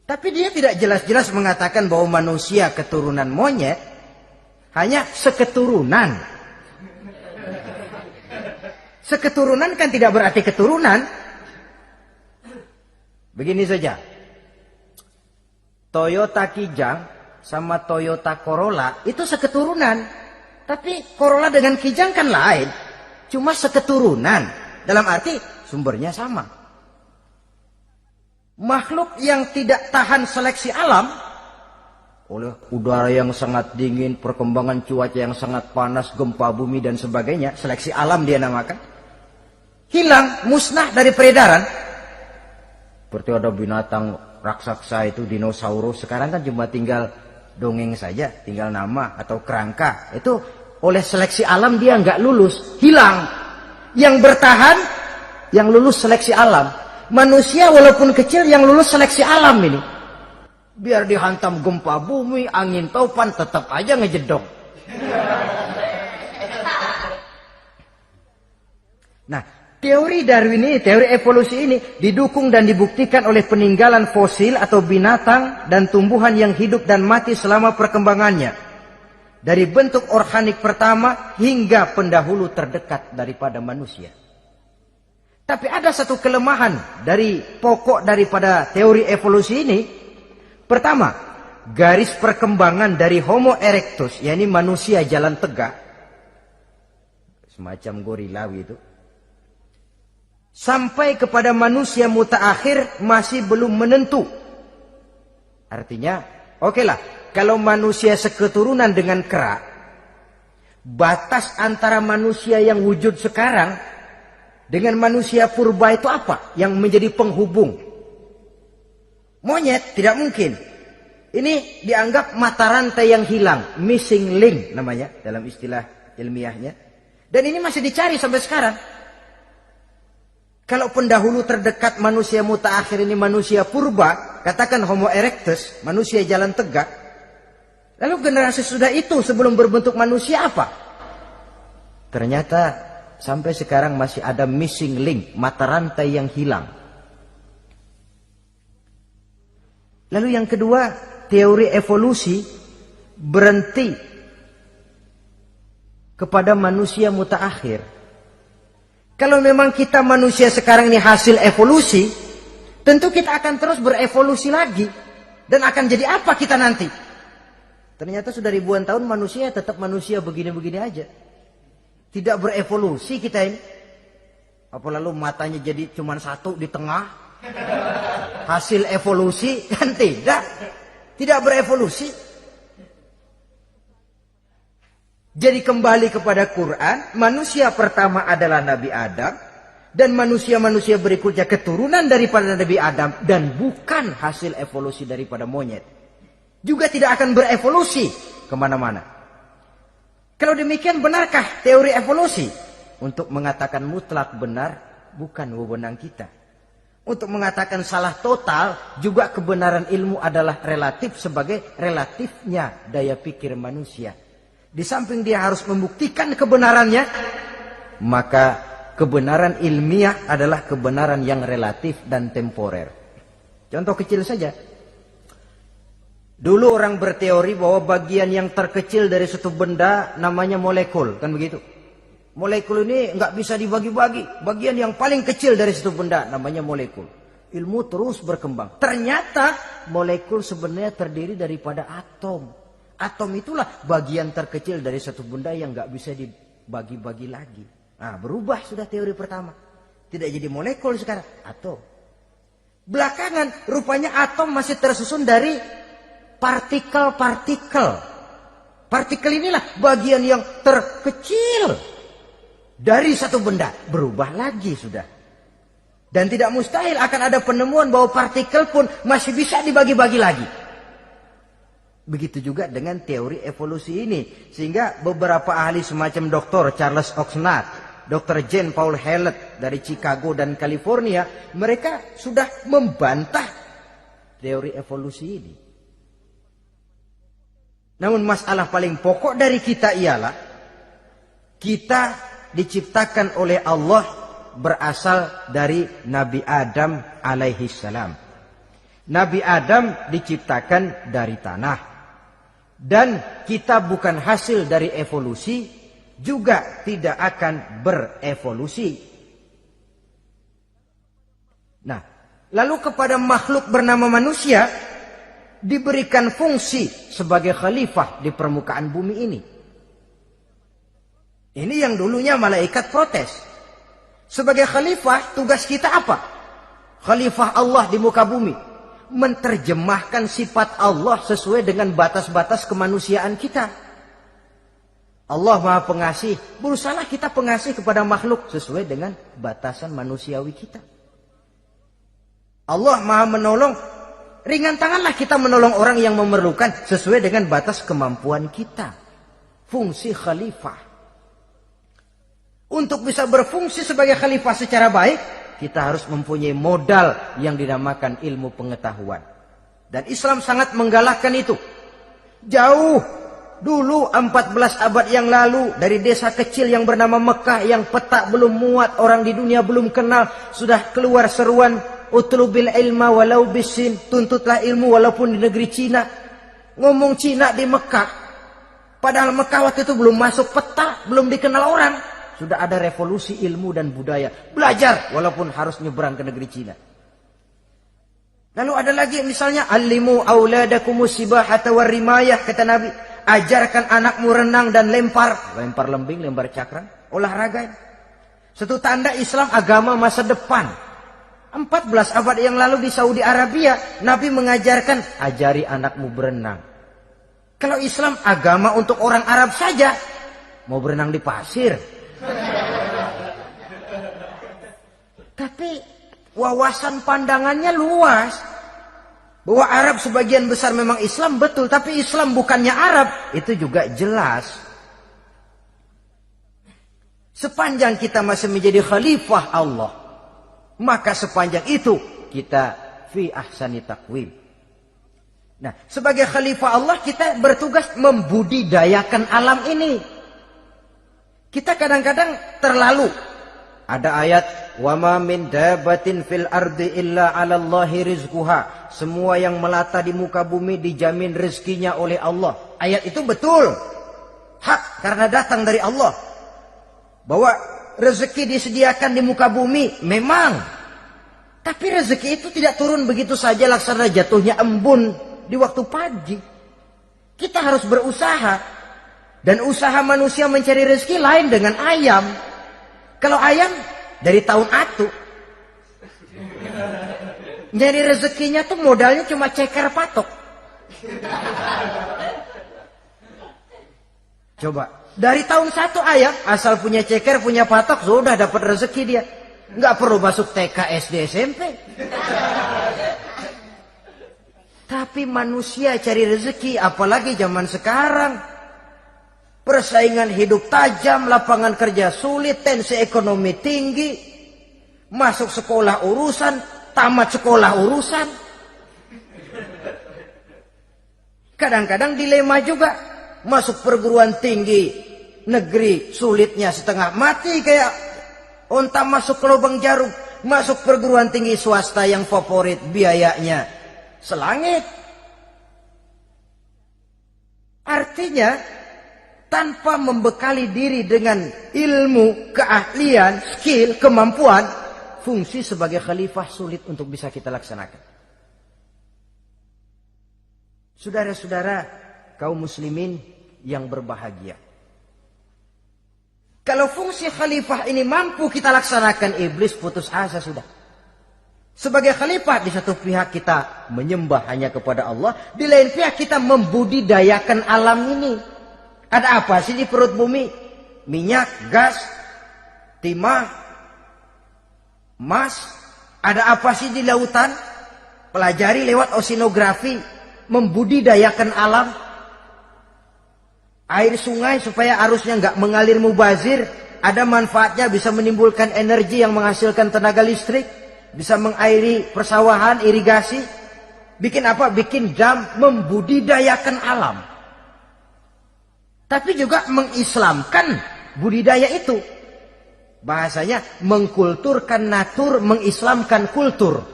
Tapi dia tidak jelas-jelas mengatakan bahwa manusia keturunan monyet, hanya seketurunan. Seketurunan kan tidak berarti keturunan. Begini saja. Toyota Kijang sama Toyota Corolla itu seketurunan. Tapi Corolla dengan Kijang kan lain. Cuma seketurunan. Dalam arti sumbernya sama. Makhluk yang tidak tahan seleksi alam, oleh udara yang sangat dingin, perkembangan cuaca yang sangat panas, gempa bumi dan sebagainya, seleksi alam dia namakan, hilang, musnah dari peredaran. Seperti ada binatang raksasa itu dinosaurus, sekarang kan cuma tinggal dongeng saja, tinggal nama atau kerangka. Itu oleh seleksi alam dia nggak lulus, hilang. Yang bertahan, yang lulus seleksi alam. Manusia walaupun kecil yang lulus seleksi alam ini. Biar dihantam gempa bumi, angin topan, tetap aja ngejedok. Nah, teori Darwin ini, teori evolusi ini didukung dan dibuktikan oleh peninggalan fosil atau binatang dan tumbuhan yang hidup dan mati selama perkembangannya. Dari bentuk organik pertama hingga pendahulu terdekat daripada manusia. Tapi ada satu kelemahan dari pokok daripada teori evolusi ini. Pertama, garis perkembangan dari Homo erectus, yakni manusia jalan tegak, semacam gorilawi itu, sampai kepada manusia mutaakhir masih belum menentu. Artinya, okelah, kalau manusia seketurunan dengan kera, batas antara manusia yang wujud sekarang dengan manusia purba itu apa yang menjadi penghubung? Monyet tidak mungkin. Ini dianggap mata rantai yang hilang, missing link namanya dalam istilah ilmiahnya. Dan ini masih dicari sampai sekarang. Kalau pendahulu terdekat manusia mutaakhir ini manusia purba, katakan Homo erectus, manusia jalan tegak. Lalu generasi sudah itu sebelum berbentuk manusia apa? Ternyata sampai sekarang masih ada missing link, mata rantai yang hilang. Lalu yang kedua, teori evolusi berhenti kepada manusia mutaakhir. Kalau memang kita manusia sekarang ini hasil evolusi, tentu kita akan terus berevolusi lagi. Dan akan jadi apa kita nanti? Ternyata sudah ribuan tahun manusia tetap manusia begini-begini aja. Tidak berevolusi kita ini. Apa lalu matanya jadi cuma satu di tengah? Hasil evolusi? Kan tidak. Tidak berevolusi. Jadi kembali kepada Quran, manusia pertama adalah Nabi Adam. Dan manusia-manusia berikutnya keturunan daripada Nabi Adam. Dan bukan hasil evolusi daripada monyet. Juga tidak akan berevolusi kemana-mana. Kalau demikian benarkah teori evolusi? Untuk mengatakan mutlak benar bukan wewenang kita. Untuk mengatakan salah total juga kebenaran ilmu adalah relatif sebagai relatifnya daya pikir manusia. Di samping dia harus membuktikan kebenarannya, maka kebenaran ilmiah adalah kebenaran yang relatif dan temporer. Contoh kecil saja. Dulu orang berteori bahwa bagian yang terkecil dari suatu benda namanya molekul, kan begitu? Molekul ini nggak bisa dibagi-bagi. Bagian yang paling kecil dari suatu benda namanya molekul. Ilmu terus berkembang. Ternyata molekul sebenarnya terdiri daripada atom. Atom itulah bagian terkecil dari suatu benda yang nggak bisa dibagi-bagi lagi. Nah, berubah sudah teori pertama. Tidak jadi molekul sekarang, atom. Belakangan rupanya atom masih tersusun dari partikel-partikel. Partikel inilah bagian yang terkecil dari satu benda. Berubah lagi sudah. Dan tidak mustahil akan ada penemuan bahwa partikel pun masih bisa dibagi-bagi lagi. Begitu juga dengan teori evolusi ini. Sehingga beberapa ahli semacam Dr. Charles Oxnard, Dr. Jane Paul Hallett dari Chicago dan California, mereka sudah membantah teori evolusi ini. Namun masalah paling pokok dari kita ialah kita diciptakan oleh Allah berasal dari Nabi Adam alaihi salam. Nabi Adam diciptakan dari tanah. Dan kita bukan hasil dari evolusi, juga tidak akan berevolusi. Nah, lalu kepada makhluk bernama manusia diberikan fungsi sebagai khalifah di permukaan bumi ini. Ini yang dulunya malaikat protes. Sebagai khalifah, tugas kita apa? Khalifah Allah di muka bumi. Menerjemahkan sifat Allah sesuai dengan batas-batas kemanusiaan kita. Allah Maha Pengasih. Berusahalah kita pengasih kepada makhluk sesuai dengan batasan manusiawi kita. Allah Maha Menolong. Ringan tanganlah kita menolong orang yang memerlukan sesuai dengan batas kemampuan kita. Fungsi khalifah. Untuk bisa berfungsi sebagai khalifah secara baik, kita harus mempunyai modal yang dinamakan ilmu pengetahuan. Dan Islam sangat menggalakkan itu. Jauh dulu 14 abad yang lalu, dari desa kecil yang bernama Mekah yang peta belum muat, orang di dunia belum kenal, sudah keluar seruan utlubil ilma walau bisin, tuntutlah ilmu walaupun di negeri Cina. Ngomong Cina di Mekah, padahal Mekah waktu itu belum masuk peta, belum dikenal orang. Sudah ada revolusi ilmu dan budaya. Belajar walaupun harus nyebrang ke negeri Cina. Lalu ada lagi misalnya alimu auladakumus sibahata warrimayah, kata Nabi. Ajarkan anakmu renang dan lempar lembing, lempar cakram, olahraga. Satu tanda Islam agama masa depan. 14 abad yang lalu di Saudi Arabia, Nabi mengajarkan ajari anakmu berenang. Kalau Islam agama untuk orang Arab saja, mau berenang di pasir. Tapi wawasan pandangannya luas. Bahwa Arab sebagian besar memang Islam, betul. Tapi Islam bukannya Arab, itu juga jelas. Sepanjang kita masih menjadi khalifah Allah, maka sepanjang itu kita fi ahsani taqwim. Nah, sebagai khalifah Allah kita bertugas membudidayakan alam ini. Kita kadang-kadang terlalu. Ada ayat, wa ma min dabatin fil ardi illa 'alallahi rizquha. Semua yang melata di muka bumi dijamin rezekinya oleh Allah. Ayat itu betul. hak karena datang dari Allah. Bahwa rezeki disediakan di muka bumi, memang. Tapi rezeki itu tidak turun begitu saja laksana jatuhnya embun di waktu pagi. Kita harus berusaha. Dan usaha manusia mencari rezeki lain dengan ayam. Kalau ayam dari tahun atu. Nyari rezekinya tuh modalnya cuma ceker patok. Coba, dari tahun 1 ayam asal punya ceker, punya patok, sudah dapat rezeki dia. Nggak perlu masuk TK, SD, SMP. Tapi manusia cari rezeki, apalagi zaman sekarang. Persaingan hidup tajam, lapangan kerja sulit, tensi ekonomi tinggi. Masuk sekolah urusan, tamat sekolah urusan. Kadang-kadang dilema juga. Masuk perguruan tinggi negeri sulitnya setengah mati kayak onta masuk ke lubang jarum. Masuk perguruan tinggi swasta yang favorit biayanya selangit. Artinya tanpa membekali diri dengan ilmu, keahlian, skill, kemampuan, fungsi sebagai khalifah sulit untuk bisa kita laksanakan. Saudara-saudara kaum muslimin yang berbahagia. Kalau fungsi khalifah ini mampu kita laksanakan, iblis putus asa sudah. Sebagai khalifah, di satu pihak kita menyembah hanya kepada Allah, di lain pihak kita membudidayakan alam ini. Ada apa sih di perut bumi? Minyak, gas, timah, emas. Ada apa sih di lautan? Pelajari lewat oceanografi, membudidayakan alam. Air sungai supaya arusnya nggak mengalir mubazir. Ada manfaatnya, bisa menimbulkan energi yang menghasilkan tenaga listrik. Bisa mengairi persawahan, irigasi. Bikin apa? Bikin dam, membudidayakan alam. Tapi juga mengislamkan budidaya itu. Bahasanya mengkulturkan natur, mengislamkan kultur.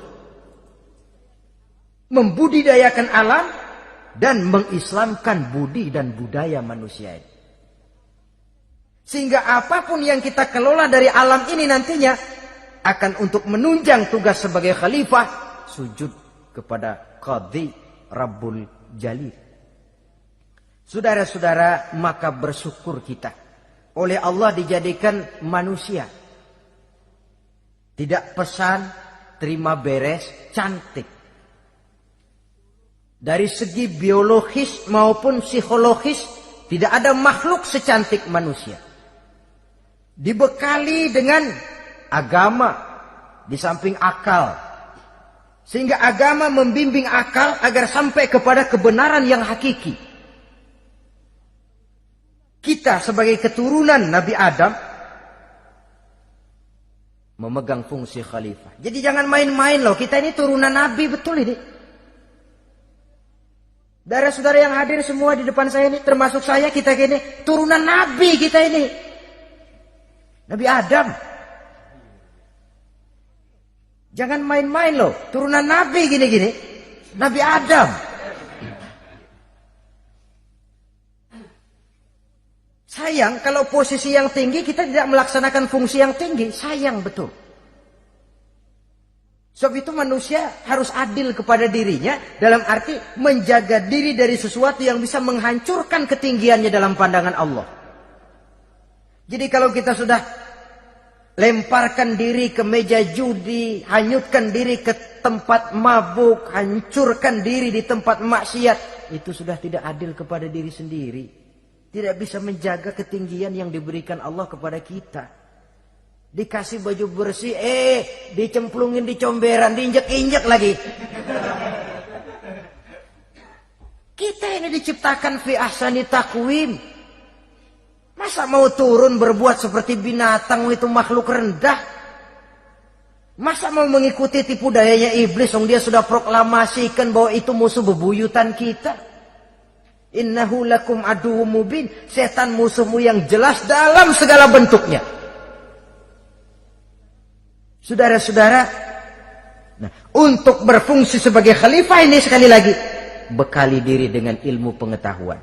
Membudidayakan alam dan mengislamkan budi dan budaya manusia ini. Sehingga apapun yang kita kelola dari alam ini nantinya akan untuk menunjang tugas sebagai khalifah, sujud kepada Qadhi Rabbul Jalil. Saudara-saudara, maka bersyukur kita oleh Allah dijadikan manusia. Tidak pesan, terima beres, cantik. Dari segi biologis maupun psikologis, tidak ada makhluk secantik manusia. Dibekali dengan agama di samping akal. Sehingga agama membimbing akal agar sampai kepada kebenaran yang hakiki. Kita sebagai keturunan Nabi Adam memegang fungsi khalifah. Jadi jangan main-main loh. Kita ini turunan Nabi, betul ini. Saudara-saudara yang hadir semua di depan saya ini, termasuk saya, kita gini, turunan Nabi kita ini. Nabi Adam. Jangan main-main loh. Turunan Nabi gini-gini. Nabi Adam. Sayang kalau posisi yang tinggi kita tidak melaksanakan fungsi yang tinggi. Sayang betul. Sebab itu manusia harus adil kepada dirinya. Dalam arti menjaga diri dari sesuatu yang bisa menghancurkan ketinggiannya dalam pandangan Allah. Jadi kalau kita sudah lemparkan diri ke meja judi, hanyutkan diri ke tempat mabuk, hancurkan diri di tempat maksiat, itu sudah tidak adil kepada diri sendiri. Tidak bisa menjaga ketinggian yang diberikan Allah kepada kita. Dikasih baju bersih, dicemplungin di comberan, diinjek-injek lagi. Kita ini diciptakan fi ahsani taqwim. Masa mau turun berbuat seperti binatang, itu makhluk rendah? Masa mau mengikuti tipu dayanya iblis, dia sudah proklamasikan bahwa itu musuh bebuyutan kita? Innahu lakum aduwwum mubin. Setan musuhmu yang jelas dalam segala bentuknya. Saudara-saudara, nah, untuk berfungsi sebagai khalifah ini sekali lagi, bekali diri dengan ilmu pengetahuan.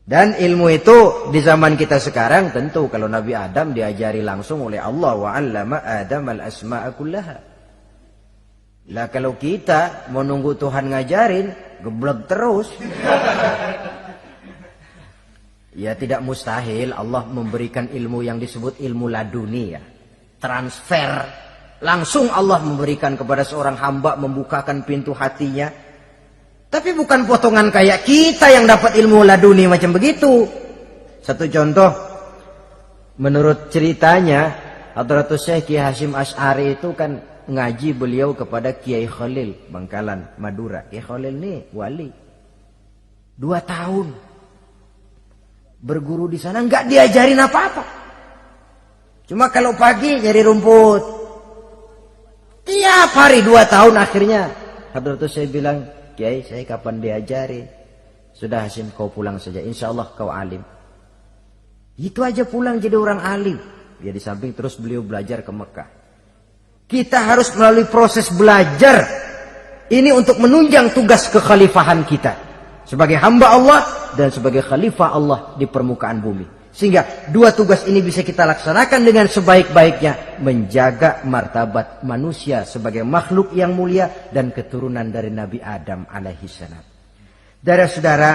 Dan ilmu itu di zaman kita sekarang tentu kalau Nabi Adam diajari langsung oleh Allah, wa 'allama Adam al-asma'a kullaha. Lah kalau kita mau nunggu Tuhan ngajarin, geblek terus. Ya tidak mustahil Allah memberikan ilmu yang disebut ilmu laduni ya. Transfer. Langsung Allah memberikan kepada seorang hamba, membukakan pintu hatinya. Tapi bukan potongan kayak kita yang dapat ilmu laduni macam begitu. Satu contoh, menurut ceritanya, Hadratus Syekh Kiai Hasyim Asy'ari itu kan ngaji beliau kepada Kiai Khalil Bangkalan, Madura. Kiai Khalil ini wali. 2 tahun berguru di sana nggak diajarin apa-apa. Cuma kalau pagi nyari rumput. Tiap hari 2 tahun akhirnya Hadratus Syekh bilang, Kiai, saya kapan diajarin? Sudah Hasyim, kau pulang saja. Insya Allah kau alim. Itu aja pulang jadi orang alim. Ya di samping terus beliau belajar ke Mekah. Kita harus melalui proses belajar. Ini untuk menunjang tugas kekhalifahan kita. Sebagai hamba Allah dan sebagai khalifah Allah di permukaan bumi. Sehingga 2 tugas ini bisa kita laksanakan dengan sebaik-baiknya. Menjaga martabat manusia sebagai makhluk yang mulia dan keturunan dari Nabi Adam alaihissalam. Saudara-saudara,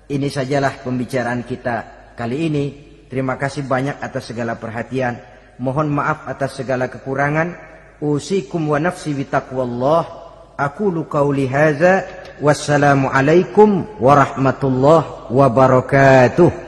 ini sajalah pembicaraan kita kali ini. Terima kasih banyak atas segala perhatian. Mohon maaf atas segala kekurangan. Usikum wa nafsi bitaqwallah. Aqulu qauli hadza. Wassalamualaikum warahmatullahi wabarakatuh.